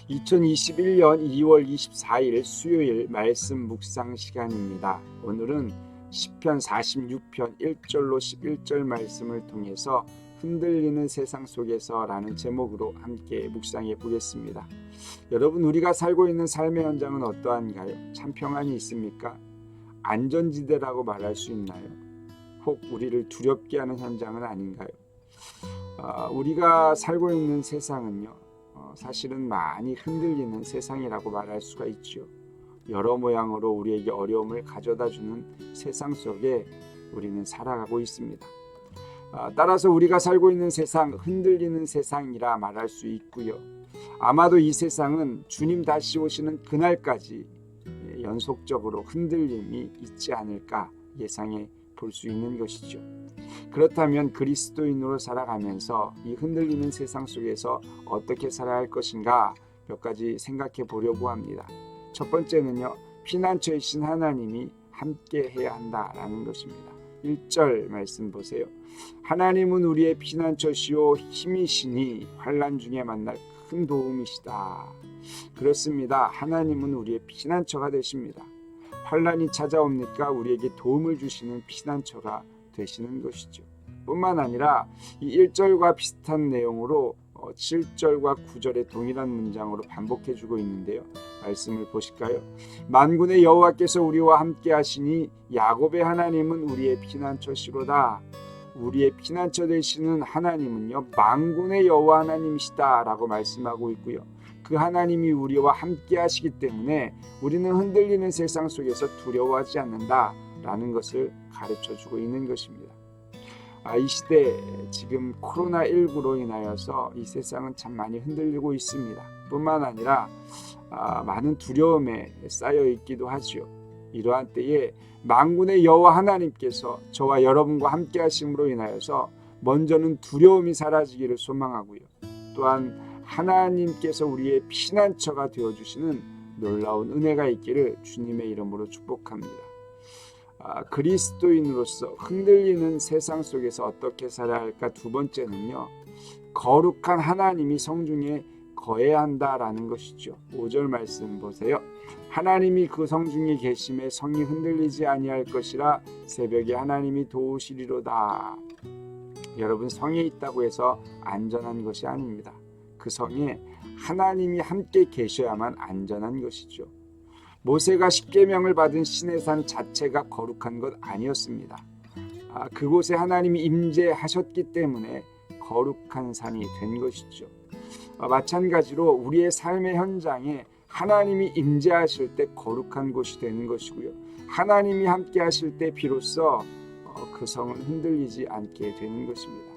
2021년 2월 24일 수요일 말씀 묵상 시간입니다. 오늘은 시편 46편 1절로 11절 말씀을 통해서 흔들리는 세상 속에서 라는 제목으로 함께 묵상해 보겠습니다. 여러분, 우리가 살고 있는 삶의 현장은 어떠한가요? 참 평안이 있습니까? 안전지대라고 말할 수 있나요? 혹 우리를 두렵게 하는 현장은 아닌가요? 우리가 살고 있는 세상은요, 사실은 많이 흔들리는 세상이라고 말할 수가 있죠. 여러 모양으로 우리에게 어려움을 가져다주는 세상 속에 우리는 살아가고 있습니다. 따라서 우리가 살고 있는 세상, 흔들리는 세상이라 말할 수 있고요. 아마도 이 세상은 주님 다시 오시는 그날까지 연속적으로 흔들림이 있지 않을까 예상해 볼 수 있는 것이죠. 그렇다면 그리스도인으로 살아가면서 이 흔들리는 세상 속에서 어떻게 살아야 할 것인가 몇 가지 생각해 보려고 합니다. 첫 번째는요, 피난처이신 하나님이 함께 해야 한다라는 것입니다. 1절 말씀 보세요. 하나님은 우리의 피난처시오 힘이시니 환난 중에 만날 큰 도움이시다. 그렇습니다. 하나님은 우리의 피난처가 되십니다. 환난이 찾아옵니까 우리에게 도움을 주시는 피난처가 되시는 것이죠. 뿐만 아니라 이 1절과 비슷한 내용으로 7절과 9절의 동일한 문장으로 반복해주고 있는데요. 말씀을 보실까요? 만군의 여호와께서 우리와 함께 하시니 야곱의 하나님은 우리의 피난처시로다. 우리의 피난처 되시는 하나님은요, 만군의 여호와 하나님이시다 라고 말씀하고 있고요. 그 하나님이 우리와 함께 하시기 때문에 우리는 흔들리는 세상 속에서 두려워하지 않는다 라는 것을 가르쳐주고 있는 것입니다. 이 시대 지금 코로나19로 인하여서 이 세상은 참 많이 흔들리고 있습니다. 뿐만 아니라 많은 두려움에 쌓여 있기도 하죠. 이러한 때에 만군의 여호와 하나님께서 저와 여러분과 함께 하심으로 인하여서 먼저는 두려움이 사라지기를 소망하고요. 또한 하나님께서 우리의 피난처가 되어주시는 놀라운 은혜가 있기를 주님의 이름으로 축복합니다. 그리스도인으로서 흔들리는 세상 속에서 어떻게 살아야 할까? 두 번째는요, 거룩한 하나님이 성중에 거해야 한다라는 것이죠. 5절 말씀 보세요. 하나님이 그 성중에 계심에 성이 흔들리지 아니할 것이라 새벽에 하나님이 도우시리로다. 여러분, 성에 있다고 해서 안전한 것이 아닙니다. 그 성에 하나님이 함께 계셔야만 안전한 것이죠. 모세가 십계명을 받은 시내산 자체가 거룩한 것 아니었습니다. 그곳에 하나님이 임재하셨기 때문에 거룩한 산이 된 것이죠. 마찬가지로 우리의 삶의 현장에 하나님이 임재하실 때 거룩한 곳이 되는 것이고요. 하나님이 함께 하실 때 비로소 그 성은 흔들리지 않게 되는 것입니다.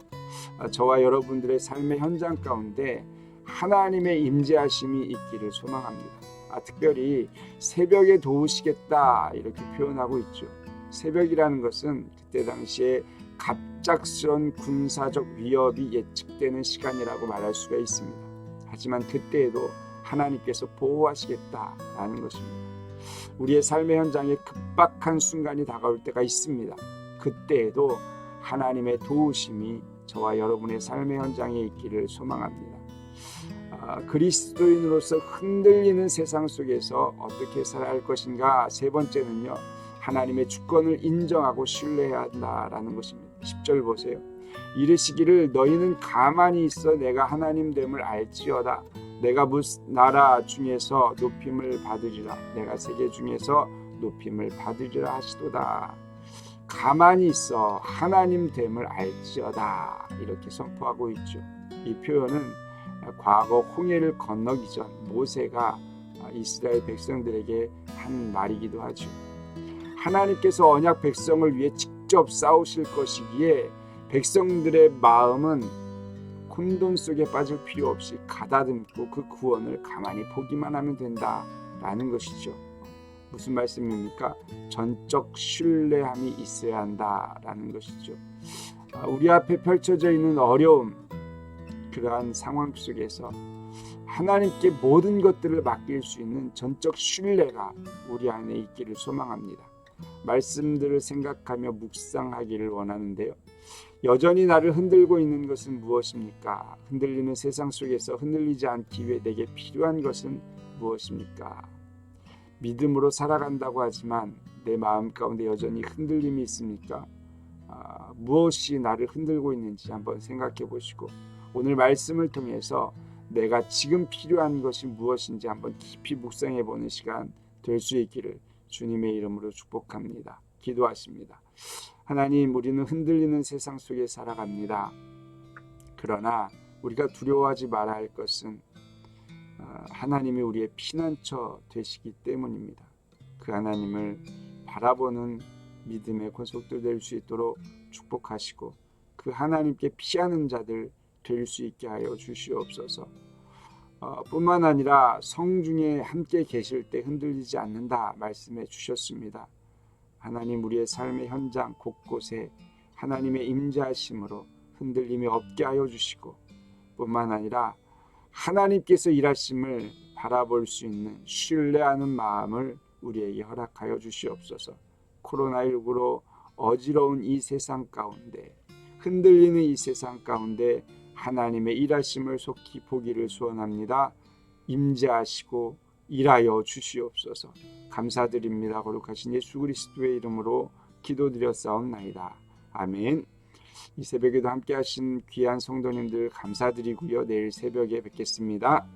저와 여러분들의 삶의 현장 가운데 하나님의 임재하심이 있기를 소망합니다. 특별히 새벽에 도우시겠다 이렇게 표현하고 있죠. 새벽이라는 것은 그때 당시에 갑작스런 군사적 위협이 예측되는 시간이라고 말할 수가 있습니다. 하지만 그때에도 하나님께서 보호하시겠다라는 것입니다. 우리의 삶의 현장에 급박한 순간이 다가올 때가 있습니다. 그때에도 하나님의 도우심이 저와 여러분의 삶의 현장에 있기를 소망합니다. 그리스도인으로서 흔들리는 세상 속에서 어떻게 살아야 할 것인가? 세 번째는요, 하나님의 주권을 인정하고 신뢰해야 한다라는 것입니다. 10절 보세요. 이르시기를 너희는 가만히 있어 내가 하나님 됨을 알지어다. 내가 나라 중에서 높임을 받으리라. 내가 세계 중에서 높임을 받으리라 하시도다. 가만히 있어 하나님 됨을 알지어다 이렇게 선포하고 있죠. 이 표현은 과거 홍해를 건너기 전 모세가 이스라엘 백성들에게 한 말이기도 하죠. 하나님께서 언약 백성을 위해 직접 싸우실 것이기에 백성들의 마음은 혼돈 속에 빠질 필요 없이 가다듬고 그 구원을 가만히 보기만 하면 된다라는 것이죠. 무슨 말씀입니까? 전적 신뢰함이 있어야 한다라는 것이죠. 우리 앞에 펼쳐져 있는 어려움, 그러한 상황 속에서 하나님께 모든 것들을 맡길 수 있는 전적 신뢰가 우리 안에 있기를 소망합니다. 말씀들을 생각하며 묵상하기를 원하는데요. 여전히 나를 흔들고 있는 것은 무엇입니까? 흔들리는 세상 속에서 흔들리지 않기 위해 내게 필요한 것은 무엇입니까? 믿음으로 살아간다고 하지만 내 마음 가운데 여전히 흔들림이 있습니까? 무엇이 나를 흔들고 있는지 한번 생각해 보시고 오늘 말씀을 통해서 내가 지금 필요한 것이 무엇인지 한번 깊이 묵상해 보는 시간 될 수 있기를 주님의 이름으로 축복합니다. 기도하십니다. 하나님, 우리는 흔들리는 세상 속에 살아갑니다. 그러나 우리가 두려워하지 말아야 할 것은 하나님이 우리의 피난처 되시기 때문입니다. 그 하나님을 바라보는 믿음의 권속들 될 수 있도록 축복하시고 그 하나님께 피하는 자들 될 수 있게 하여 주시옵소서. 뿐만 아니라 성중에 함께 계실 때 흔들리지 않는다 말씀해 주셨습니다. 하나님, 우리의 삶의 현장 곳곳에 하나님의 임재하심으로 흔들림이 없게 하여 주시고 뿐만 아니라 하나님께서 일하심을 바라볼 수 있는 신뢰하는 마음을 우리에게 허락하여 주시옵소서. 코로나19로 어지러운 이 세상 가운데, 흔들리는 이 세상 가운데 하나님의 일하심을 속히 보기를 소원합니다. 임재하시고 일하여 주시옵소서. 감사드립니다. 거룩하신 예수 그리스도의 이름으로 기도드렸사옵나이다. 아멘. 이 새벽에도 함께 하신 귀한 성도님들 감사드리고요. 내일 새벽에 뵙겠습니다.